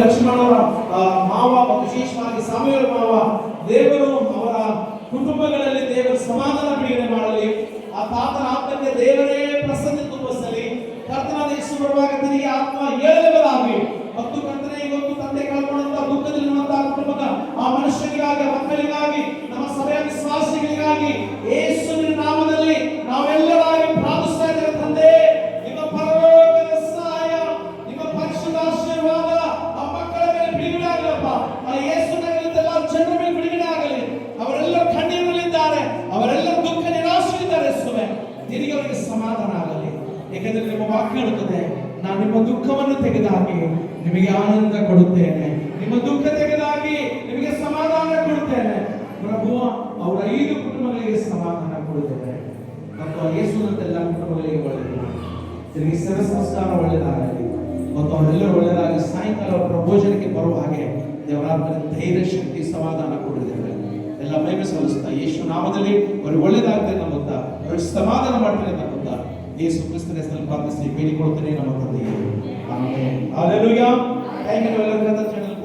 ಲಕ್ಷ್ಮಣವರ ಮಾವ ಮತ್ತು ವಿಶೇಷವಾಗಿ ಸಾಮುವೇಲ ಮಾವ ದೇವರು ಅವರ ಕುಟುಂಬಗಳಲ್ಲಿ ದೇವರು ಸಮಾಧಾನ ಬಿಡುಗಡೆ ಮಾಡಲಿ. ಆ ತಾತನ ಆತ್ಮಕ್ಕೆ ದೇವರೇ ಪ್ರಸನ್ನ ತುಂಬಿಸಲಿ. ಕರ್ತನಾದ ಯೇಸು ಬರುವಾಗ ತನಗೆ ಆತ್ಮ ಏಳಲೇಬಲಾಗಿ ಮತ್ತು ಕರ್ತನೆ ಇವತ್ತು ತಂದೆ ಕಳ್ಕೊಂಡಂತ ದುಃಖದಲ್ಲಿರುವಂತಹ ಕುಟುಂಬದ ಆ ಮನುಷ್ಯರಿಗಾಗಿ ಮಕ್ಕಳಿಗಾಗಿ ನಮ್ಮ ಸಭೆಯ ವಿಶ್ವಾಸಿಗಳಿಗಾಗಿ ಯೇಸುವಿನ ನಾಮದಲ್ಲಿ ನಾವೆಲ್ಲರಾಗಿ ಪ್ರಾರ್ಥಿಸ್ತಾ ಇದ್ದೇವೆ. ತಂದೆ, ನಿಮ್ಮ ಪರಲೋಕದ ಸಹಾಯ, ನಿಮ್ಮ ಪರಿಶುದ್ಧ ಆಶೀರ್ವಾದ ಆ ಮಕ್ಕಳ ಮೇಲೆ ಬಿಡುಗಡೆ ಆಗಲಪ್ಪ. ಆ ಯೇಸುವಿನಲ್ಲಿದ್ದೆಲ್ಲ ಜನರ ಮೇಲೆ ಬಿಡುಗಡೆ ಆಗಲಿ. ಅವರೆಲ್ಲರೂ ಕಣ್ಣೀರಿನಲ್ಲಿದ್ದಾರೆ, ಅವರೆಲ್ಲರೂ ದುಃಖ ನಿರಾಶೆಯಿದ್ದಾರೆ. ಯೇಸುವೇ, ನಿನಗೆ ಅವರಿಗೆ ಸಮಾಧಾನ ಆಗಲಿ. ಏಕೆಂದರೆ ನಿಮ್ಮ ವಾಕ್ಯ ಹೇಳುತ್ತದೆ, ನಾನು ನಿಮ್ಮ ದುಃಖವನ್ನು ತೆಗೆದಾಕಿ ನಿಮಗೆ ಆನಂದ ಕೊಡುತ್ತೇನೆ, ನಿಮ್ಮ ದುಃಖ ತೆಗೆದಾಗಿ ನಿಮಗೆ ಸಮಾಧಾನ ಕೊಡುತ್ತೇನೆ. ಪ್ರಭು, ಅವರ 5 ಕುಟುಂಬಗಳಿಗೆ ಸಮಾಧಾನ ಕೊಡುತ್ತೇನೆ ಮತ್ತು ಯೇಸುವಿನಂತೆಲ್ಲ ಕುಟುಂಬಗಳಿಗೆ ಒಳ್ಳೆಯದು. ನಿಮಗೆ ಸೇವೆ ಸಂಸ್ಕಾರ ಒಳ್ಳೆಯದಾಗಲಿ ಮತ್ತು ಅವರೆಲ್ಲರೂ ಒಳ್ಳೆಯದಾಗಿ ಸಾಯಂಕಾಲ ಪ್ರಭೋಜನಕ್ಕೆ ಬರುವ ಹಾಗೆ ದೇವರಾತ್ಮನ ಧೈರ್ಯ, ಶಕ್ತಿ, ಸಮಾಧಾನ ಕೊಡಿದ್ದೇವೆ. ಎಲ್ಲ ಮಹಿಮೆ ಸಲ್ಲಿಸ್ತಾ ಯೇಸು ನಾಮದಲ್ಲಿ ಅವ್ರಿಗೆ ಒಳ್ಳೆಯದಾಗ್ತದೆ ನಂಬುತ್ತಾ, ಅವ್ರಿಗೆ ಸಮಾಧಾನ ಮಾಡ್ತೇನೆ ನಂಬುತ್ತಾ ಯೇಸು ಕ್ರಿಸ್ತನ ಹೆಸರಲ್ಲಿ ಪ್ರಾರ್ಥಿಸಿ ಬೇಡಿಕೊಳ್ಳುತ್ತೇನೆ ನಮ್ಮ ತಂದೆಯೇ. ಆಮೆನ್. ಹಲ್ಲೆಲೂಯಾ. Thank you. ಎಲ್ಲರಿಗೂ ಚಾನೆಲ್